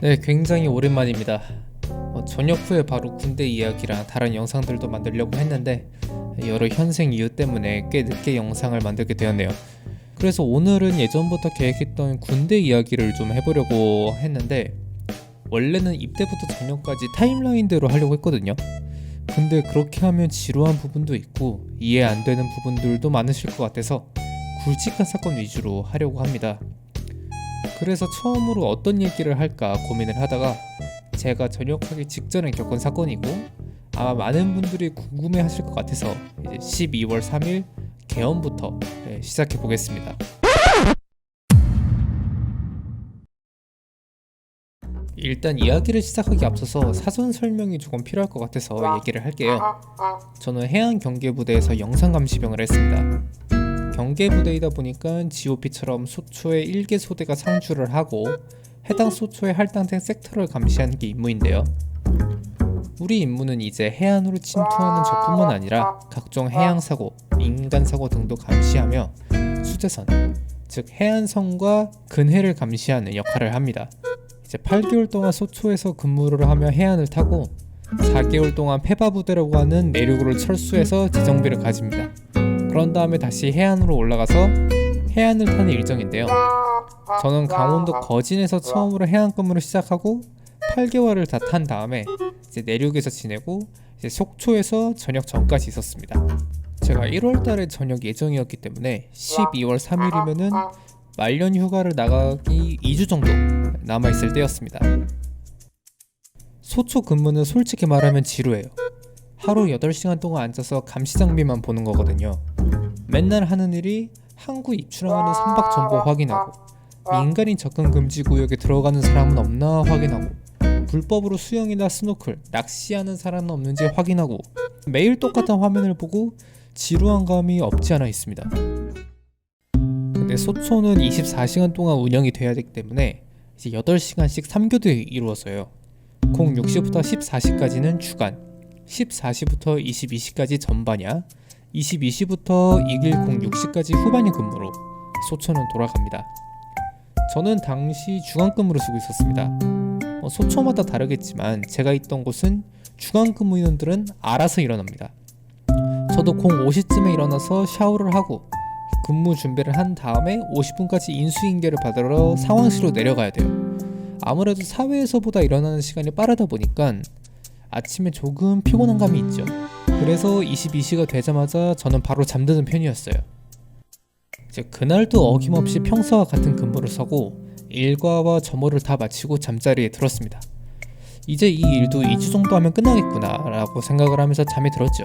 네, 굉장히 오랜만입니다. 저녁 후에 바로 군대 이야기랑 다른 영상들도 만들려고 했는데 여러 현생 이유 때문에 꽤 늦게 영상을 만들게 되었네요. 그래서 오늘은 예전부터 계획했던 군대 이야기를 좀 해보려고 했는데 원래는 입대부터 전역까지 타임라인대로 하려고 했거든요. 근데 그렇게 하면 지루한 부분도 있고 이해 안 되는 부분들도 많으실 것 같아서 굵직한 사건 위주로 하려고 합니다. 그래서 처음으로 어떤 얘기를 할까 고민을 하다가 제가 전역하기 직전에 겪은 사건이고 아마 많은 분들이 궁금해 하실 것 같아서 이제 12월 3일 개엄부터 시작해 보겠습니다. 일단 이야기를 시작하기 앞서서 사전 설명이 조금 필요할 것 같아서 얘기를 할게요. 저는 해안경계부대에서 영상감시병을 했습니다. 경계부대이다 보니까 GOP처럼 소초의 1개 소대가 상주를 하고 해당 소초에 할당된 섹터를 감시하는 게 임무인데요. 우리 임무는 이제 해안으로 침투하는 적뿐만 아니라 각종 해양사고, 인간사고 등도 감시하며 수재선, 즉 해안선과 근해를 감시하는 역할을 합니다. 이제 8개월 동안 소초에서 근무를 하며 해안을 타고 4개월 동안 페바부대라고 하는 내륙으로 철수해서 지정비를 가집니다. 그런 다음에 다시 해안으로 올라가서 해안을 타는 일정인데요. 저는 강원도 거진에서 처음으로 해안 근무를 시작하고 8개월을 다 탄 다음에 이제 내륙에서 지내고 이제 속초에서 전역 전까지 있었습니다. 제가 1월달에 전역 예정이었기 때문에 12월 3일이면은 말년 휴가를 나가기 2주 정도 남아있을 때였습니다. 소초 근무는 솔직히 말하면 지루해요. 하루 8시간 동안 앉아서 감시 장비만 보는 거거든요. 맨날 하는 일이 항구 입출항하는 선박 정보 확인하고 민간인 접근 금지 구역에 들어가는 사람은 없나 확인하고 불법으로 수영이나 스노클, 낚시하는 사람은 없는지 확인하고 매일 똑같은 화면을 보고 지루한 감이 없지 않아 있습니다. 근데 소초는 24시간 동안 운영이 돼야 되기 때문에 이제 8시간씩 3교대 이루어져요. 06시부터 14시까지는 주간, 14시부터 22시까지 전반야, 22시부터 2106시까지 후반이 근무로 소초는 돌아갑니다. 저는 당시 주간 근무를 쓰고 있었습니다. 소초마다 다르겠지만 제가 있던 곳은 주간 근무 인원들은 알아서 일어납니다. 저도 05시쯤에 일어나서 샤워를 하고 근무 준비를 한 다음에 50분까지 인수인계를 받으러 상황실로 내려가야 돼요. 아무래도 사회에서보다 일어나는 시간이 빠르다 보니까 아침에 조금 피곤한 감이 있죠. 그래서 22시가 되자마자 저는 바로 잠드는 편이었어요. 이제 그날도 어김없이 평소와 같은 근무를 서고 일과와 점호를 다 마치고 잠자리에 들었습니다. 이제 이 일도 2주 정도 하면 끝나겠구나 라고 생각을 하면서 잠이 들었죠.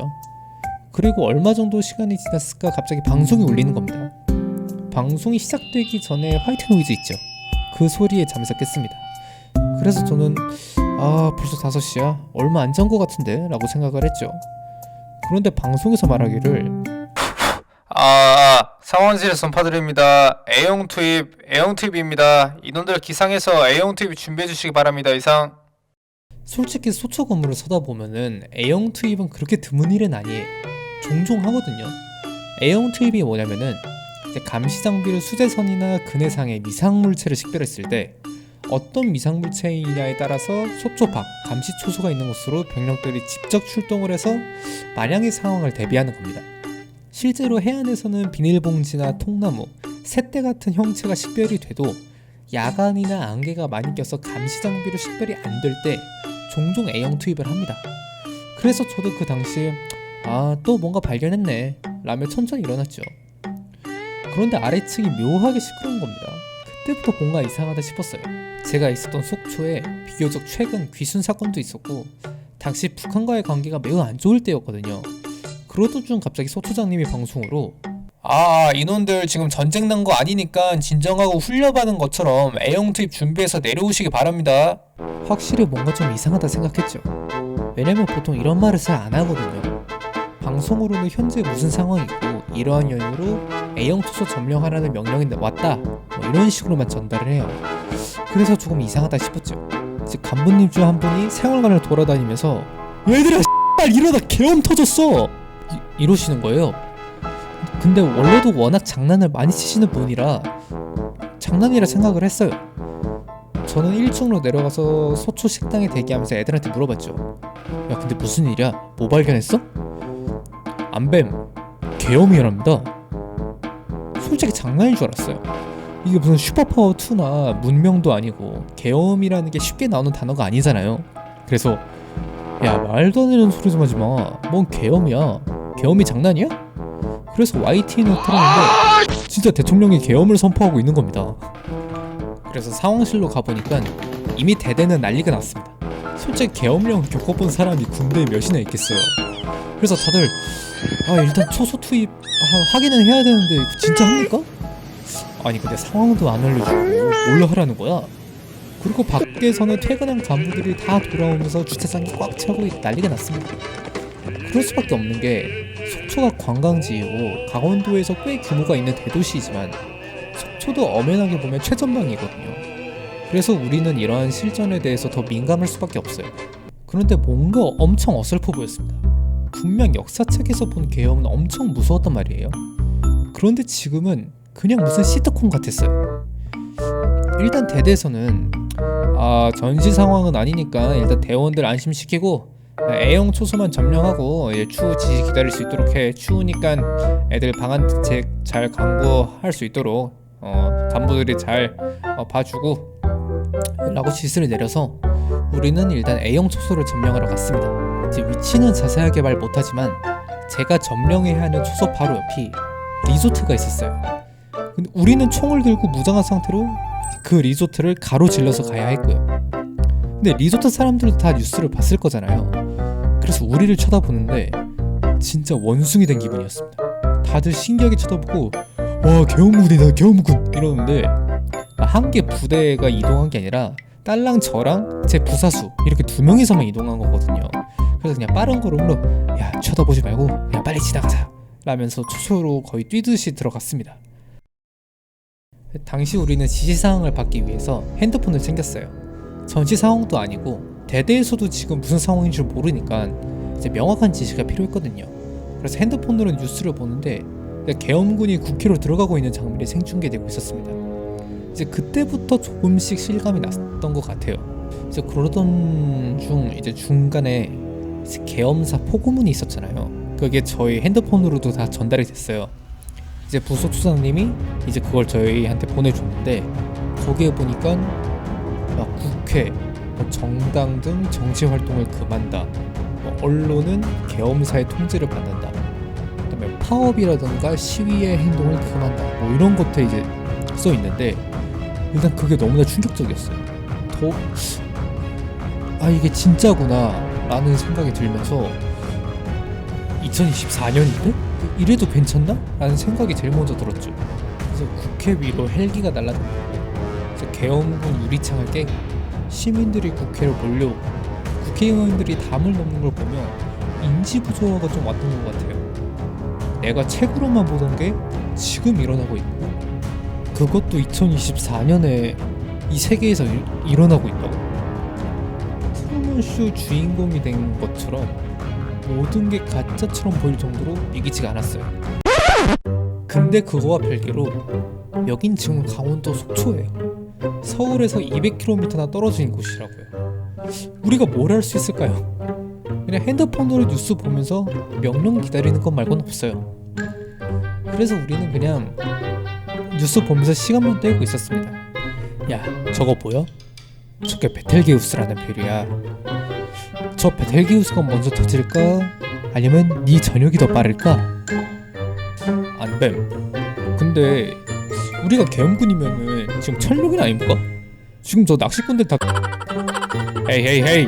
그리고 얼마 정도 시간이 지났을까 갑자기 방송이 울리는 겁니다. 방송이 시작되기 전에 화이트 노이즈 있죠. 그 소리에 잠에서 깼습니다. 그래서 저는 벌써 5시야? 얼마 안 잔 것 같은데? 라고 생각을 했죠. 그런데 방송에서 말하기를 상원실에 전파드립니다. A형 투입입니다. 인원들 기상해서 A형 투입 준비해 주시기 바랍니다. 이상. 솔직히 소초 건물을 서다 보면은 A형 투입은 그렇게 드문 일은 아니에요. 종종 하거든요. A형 투입이 뭐냐면은 이제 감시 장비를 수재선이나 근해상의 미상물체를 식별했을 때 어떤 미상물체이냐에 따라서 소초 밖 감시 초소가 있는 곳으로 병력들이 직접 출동을 해서 만약의 상황을 대비하는 겁니다. 실제로 해안에서는 비닐봉지나 통나무, 새떼 같은 형체가 식별이 돼도 야간이나 안개가 많이 껴서 감시 장비로 식별이 안 될 때 종종 A형 투입을 합니다. 그래서 저도 그 당시에 또 뭔가 발견했네 라며 천천히 일어났죠. 그런데 아래층이 묘하게 시끄러운 겁니다. 그때부터 뭔가 이상하다 싶었어요. 제가 있었던 속초에 비교적 최근 귀순 사건도 있었고 당시 북한과의 관계가 매우 안 좋을 때였거든요. 그러던 중 갑자기 소초장님이 방송으로 인원들 지금 전쟁 난 거 아니니까 진정하고 훈련받은 것처럼 A형 투입 준비해서 내려오시기 바랍니다. 확실히 뭔가 좀 이상하다 생각했죠. 왜냐면 보통 이런 말을 잘 안 하거든요. 방송으로는 현재 무슨 상황이고 이러한 연유로 A형 투소 점령하라는 명령이 왔다 이런 식으로만 전달을 해요. 그래서 조금 이상하다 싶었죠. 즉 간부님 중 한 분이 생활관을 돌아다니면서 얘들아 일어나 계엄 터졌어 이러시는 거예요. 근데 원래도 워낙 장난을 많이 치시는 분이라 장난이라 생각을 했어요. 저는 1층으로 내려가서 소초 식당에 대기하면서 애들한테 물어봤죠. 야 근데 무슨 일이야? 뭐 발견했어? 안뱀 계엄이랍니다. 솔직히 장난인 줄 알았어요. 이게 무슨 슈퍼파워 2나 문명도 아니고 계엄이라는 게 쉽게 나오는 단어가 아니잖아요. 그래서 야 말도 안 되는 소리 좀 하지 마. 뭔 계엄이야? 계엄이 장난이야? 그래서 YTN을 틀었는데 진짜 대통령이 계엄을 선포하고 있는 겁니다. 그래서 상황실로 가보니까 이미 대대는 난리가 났습니다. 솔직히 계엄령 겪어본 사람이 군대에 몇이나 있겠어요. 그래서 다들 일단 초소 투입 확인은 해야 되는데 진짜 합니까? 아니 근데 상황도 안 알려주고 뭘로 하라는 거야? 그리고 밖에서는 퇴근한 간부들이 다 돌아오면서 주차장이 꽉 차고 난리가 났습니다. 그럴 수밖에 없는 게 속초가 관광지이고 강원도에서 꽤 규모가 있는 대도시이지만 속초도 엄연하게 보면 최전방이거든요. 그래서 우리는 이러한 실전에 대해서 더 민감할 수밖에 없어요. 그런데 뭔가 엄청 어설퍼 보였습니다. 분명 역사책에서 본 계엄은 엄청 무서웠단 말이에요. 그런데 지금은 그냥 무슨 시트콤 같았어요. 일단 대대에서는 전시 상황은 아니니까 일단 대원들 안심시키고 A형 초소만 점령하고 추후 지시 기다릴 수 있도록 해. 추우니까 애들 방한 대책 잘 강구할 수 있도록 간부들이 잘 봐주고 라고 지시를 내려서 우리는 일단 A형 초소를 점령하러 갔습니다. 이제 위치는 자세하게 말 못하지만 제가 점령해야 하는 초소 바로 옆이 리조트가 있었어요. 근데 우리는 총을 들고 무장한 상태로 그 리조트를 가로질러서 가야 했고요. 근데 리조트 사람들도 다 뉴스를 봤을 거잖아요. 그래서 우리를 쳐다보는데 진짜 원숭이 된 기분이었습니다. 다들 신기하게 쳐다보고 와 계엄군이다 계엄군 이러는데 한 개 부대가 이동한 게 아니라 딸랑 저랑 제 부사수 이렇게 두 명이서만 이동한 거거든요. 그래서 그냥 빠른 걸음으로 야 쳐다보지 말고 그냥 빨리 지나가자 라면서 초소로 거의 뛰듯이 들어갔습니다. 당시 우리는 지시사항을 받기 위해서 핸드폰을 챙겼어요. 전시 상황도 아니고 대대에서도 지금 무슨 상황인 줄 모르니까 이제 명확한 지시가 필요했거든요. 그래서 핸드폰으로 뉴스를 보는데 계엄군이 국회로 들어가고 있는 장면이 생중계되고 있었습니다. 이제 그때부터 조금씩 실감이 났던 것 같아요. 이제 그러던 중 이제 중간에 이제 계엄사 포고문이 있었잖아요. 그게 저희 핸드폰으로도 다 전달이 됐어요. 이제 부소초장님이 이제 그걸 저희한테 보내줬는데 거기에 보니까 국회, 정당 등 정치 활동을 금한다. 언론은 계엄사의 통제를 받는다. 그다음에 파업이라든가 시위의 행동을 금한다. 뭐 이런 것들이 이제 써 있는데 일단 그게 너무나 충격적이었어요. 이게 진짜구나 라는 생각이 들면서 2024년인데? 이래도 괜찮나? 라는 생각이 제일 먼저 들었죠. 그래서 국회 위로 헬기가 날아다니고 계엄군 유리창을 깨고 시민들이 국회로 몰려오고 국회의원들이 담을 넘는 걸 보면 인지부조화가 좀 왔던 것 같아요. 내가 책으로만 보던 게 지금 일어나고 있고 그것도 2024년에 이 세계에서 일어나고 있다고. 트루먼쇼 주인공이 된 것처럼 모든 게 가짜처럼 보일 정도로 믿기지가 않았어요. 근데 그거와 별개로 여긴 지금 강원도 속초예요. 서울에서 200km나 떨어진 곳이라고요. 우리가 뭘 할 수 있을까요? 그냥 핸드폰으로 뉴스 보면서 명령 기다리는 것 말고는 없어요. 그래서 우리는 그냥 뉴스 보면서 시간만 때우고 있었습니다. 야 저거 보여? 저게 베텔게우스라는 별이야. 저 베텔게우스가 먼저 터질까? 아니면 네 저녁이 더 빠를까? 안뱀 근데 우리가 계엄군이면은 지금 철룡이 아닙니까? 지금 저 낚시꾼들 다 헤이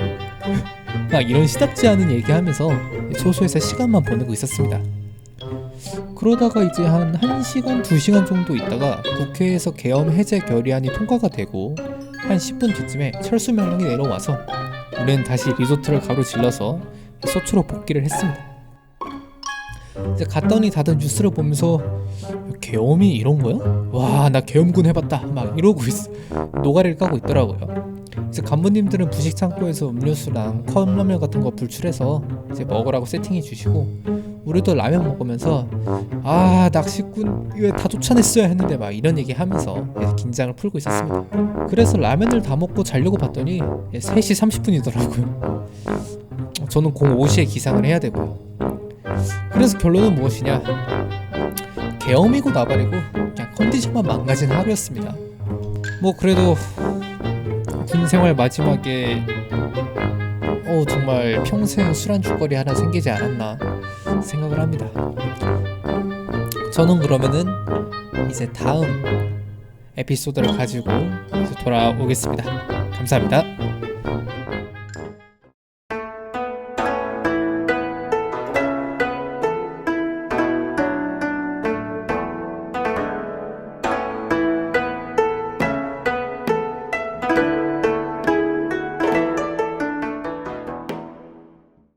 막 이런 시답지 않은 얘기하면서 초소에서 시간만 보내고 있었습니다. 그러다가 이제 한 1시간 2시간 정도 있다가 국회에서 계엄 해제 결의안이 통과가 되고 한 10분 뒤쯤에 철수 명령이 내려와서 우리는 다시 리조트를 가로질러서 속초로 복귀를 했습니다. 이제 갔더니 다들 뉴스를 보면서 계엄이 이런 거야? 와 나 계엄군 해봤다 막 이러고 노가리를 까고 있더라고요. 이제 간부님들은 부식 창고에서 음료수랑 컵라면 같은 거 불출해서 이제 먹으라고 세팅해 주시고 우리도 라면 먹으면서 아 낚시꾼 왜 다 쫓아냈어야 했는데 막 이런 얘기 하면서 긴장을 풀고 있었습니다. 그래서 라면을 다 먹고 자려고 봤더니 3시 30분이더라고요. 저는 05시에 기상을 해야 되고요. 그래서 결론은 무엇이냐, 계엄이고 나발이고 그냥 컨디션만 망가진 하루였습니다. 뭐 그래도 군 생활 마지막에 정말 평생 술안주거리 하나 생기지 않았나 생각을 합니다. 저는 그러면은 이제 다음 에피소드를 가지고 돌아오겠습니다. 감사합니다.